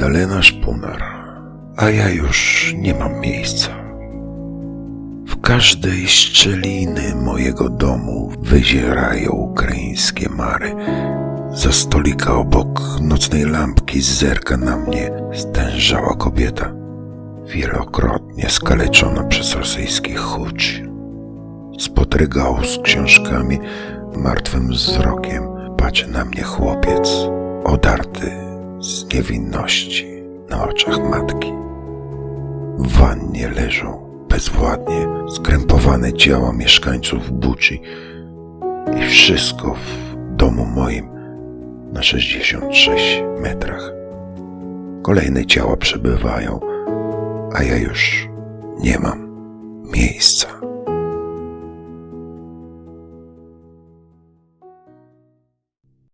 Magdalena Szpunar, a ja już nie mam miejsca. W każdej szczeliny mojego domu wyzierają ukraińskie mary. Za stolika obok nocnej lampki zerka na mnie stężała kobieta, wielokrotnie skaleczona przez rosyjskich hucz. Spod regału z książkami martwym wzrokiem patrzy na mnie chłopiec, odarty z niewinności na oczach matki. W wannie leżą bezwładnie skrępowane ciała mieszkańców Buczy i wszystko w domu moim na 66 metrach. Kolejne ciała przebywają, a ja już nie mam miejsca.